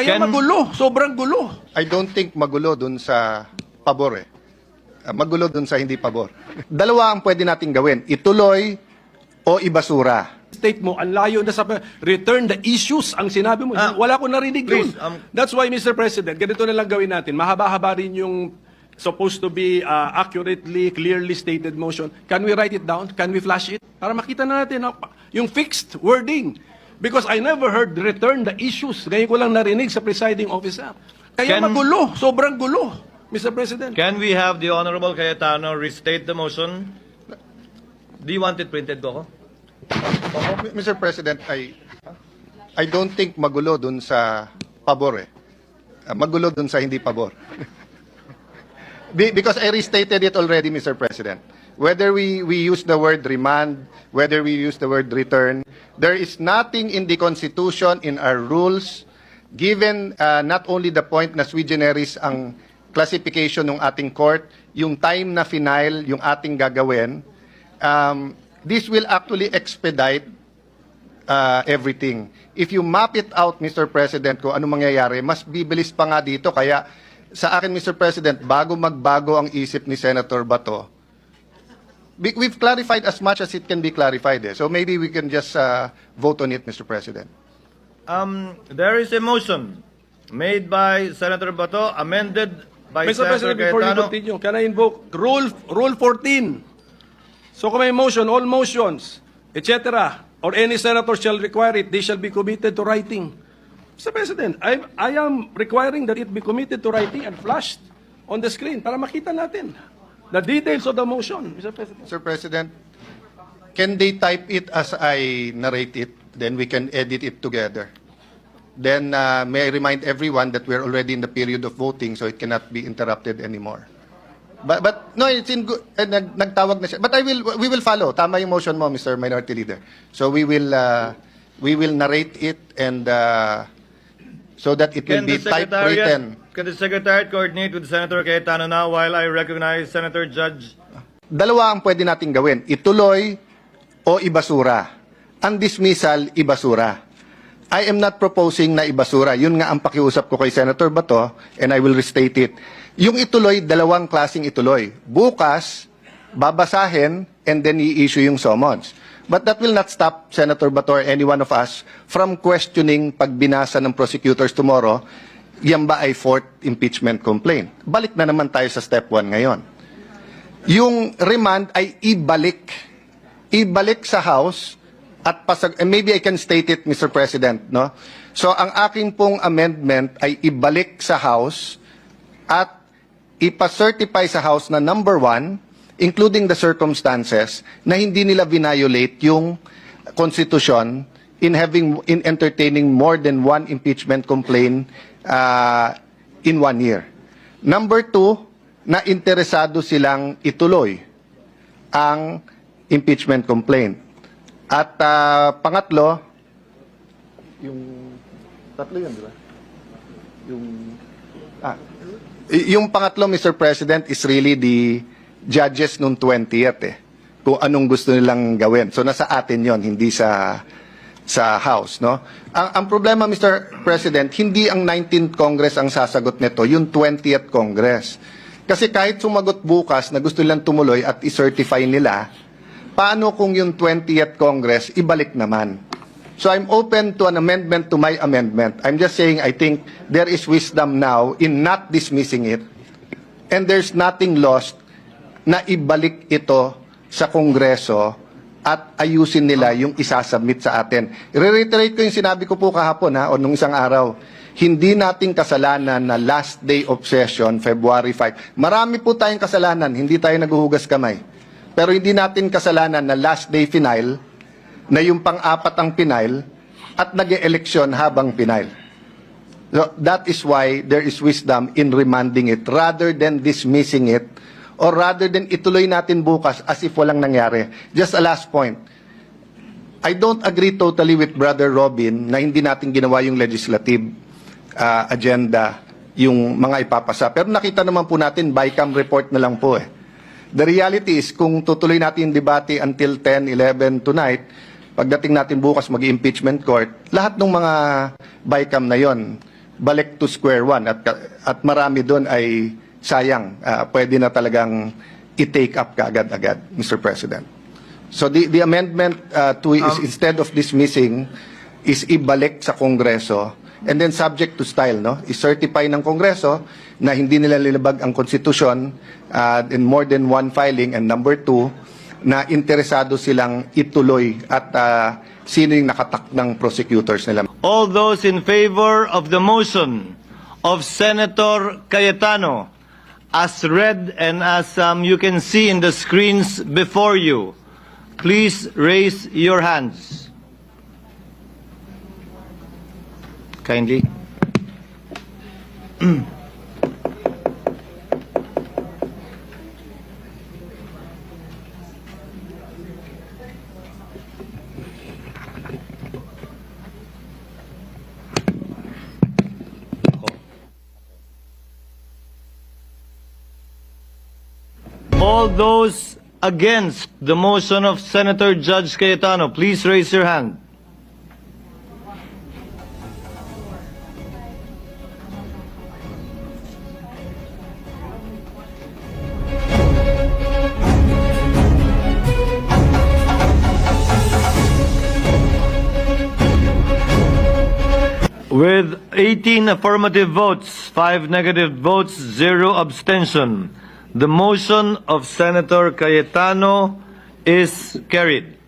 Kaya magulo, sobrang gulo. I don't think magulo dun sa pabor eh. Magulo dun sa hindi pabor. Dalawa ang pwede nating gawin. Ituloy o ibasura. State mo, ang layo na sa return the issues ang sinabi mo. Wala ko narinig yun. please, That's why, Mr. President, ganito na lang gawin natin. Mahaba-haba rin yung supposed to be accurately, clearly stated motion. Can we write it down? Can we flash it? Para makita na natin yung fixed wording. Because I never heard return the issues. Ngayon ko lang narinig sa presiding officer. Kaya magulo, sobrang gulo, Mr. President. Can we have the Honorable Cayetano restate the motion? Do you want it printed, Coco? Mr. President, I don't think magulo dun sa pabor eh. Magulo dun sa hindi pabor. Because I restated it already, Mr. President. Whether we use the word remand, whether we use the word return, there is nothing in the Constitution, in our rules, given not only the point na sui generis ang classification ng ating court, yung time na final, yung ating gagawin, this will actually expedite everything. If you map it out, Mr. President, kung ano mangyayari, mas bibilis pa nga dito. Kaya sa akin, Mr. President, bago magbago ang isip ni Senator Bato, we've clarified as much as it can be clarified. So maybe we can just vote on it, Mr. President. There is a motion made by Senator Bato, amended by Mr. Senator President, before you Cayetano. continue, can I invoke Rule 14? So kung may motion, all motions, etc., or any senator shall require it, they shall be committed to writing. Mr. President, I am requiring that it be committed to writing and flashed on the screen para makita natin the details of the motion, Mr. President. Mr. President, can they type it as I narrate it? Then we can edit it together. Then may I remind everyone that we're already in the period of voting, so it cannot be interrupted anymore. But no, it's in good. Nagtawag na siya. But we will follow. Tama yung motion mo, Mr. Minority Leader. So we will narrate it and so that it will be typewritten. Can the Secretariat coordinate with Senator Cayetano now while I recognize Senator Judge? Dalawa ang pwede nating gawin. Ituloy o ibasura. Ang dismissal, ibasura. I am not proposing na ibasura. Yun nga ang pakiusap ko kay Senator Bato, and I will restate it. Yung ituloy, dalawang klaseng ituloy. Bukas, babasahin, and then i-issue yung summons. But that will not stop Senator Bato or any one of us from questioning pag binasa ng prosecutors tomorrow, yan ba ay fourth impeachment complaint? Balik na naman tayo sa step 1 ngayon. Yung remand ay ibalik. Ibalik sa House at and maybe I can state it, Mr. President, no? So ang aking pong amendment ay ibalik sa House at ipa-certify sa House na number 1, including the circumstances na hindi nila violate yung Constitution in entertaining more than one impeachment complaint in 1 year. Number 2, na interesado silang ituloy ang impeachment complaint. At pangatlo, yung tatlo yun, di ba? Yung pangatlo, Mr. President, is really the judges nung 20th eh. Kung anong gusto nilang gawin. So nasa atin yon, hindi sa House, no? Ang problema, Mr. President, hindi ang 19th Congress ang sasagot nito, yung 20th Congress. Kasi kahit sumagot bukas na gusto nilang tumuloy at i-certify nila, paano kung yung 20th Congress ibalik naman? So I'm open to an amendment to my amendment. I'm just saying I think there is wisdom now in not dismissing it. And there's nothing lost na ibalik ito sa Kongreso at ayusin nila yung isasubmit sa atin. I-reiterate ko yung sinabi ko po kahapon o nung isang araw. Hindi nating kasalanan na last day of session, February 5. Marami po tayong kasalanan, hindi tayo naguhugas kamay. Pero hindi natin kasalanan na last day final, na yung pang-apat ang final, at nag-eleksyon habang final. So that is why there is wisdom in remanding it rather than dismissing it or rather than ituloy natin bukas as if walang nangyari. Just a last point. I don't agree totally with Brother Robin na hindi natin ginawa yung legislative agenda, yung mga ipapasa. Pero nakita naman po natin, BICAM report na lang po eh. The reality is, kung tutuloy natin yung debate until 10, 11 tonight, pagdating natin bukas mag-impeachment court, lahat ng mga BICAM na yon balik to square one at marami doon ay sayang, pwede na talagang i-take up kaagad-agad, Mr. President. So the amendment is instead of dismissing is ibalik sa Kongreso and then subject to style, no? I-certify ng Kongreso na hindi nila nilabag ang konstitusyon in more than one filing, and number two, na interesado silang ituloy at sino yung nakatakdang prosecutors nila. All those in favor of the motion of Senator Cayetano, as read and as you can see in the screens before you, please raise your hands. Kindly. All those against the motion of Senator Judge Cayetano, please raise your hand. With 18 affirmative votes, 5 negative votes, 0 abstention, the motion of Senator Cayetano is carried.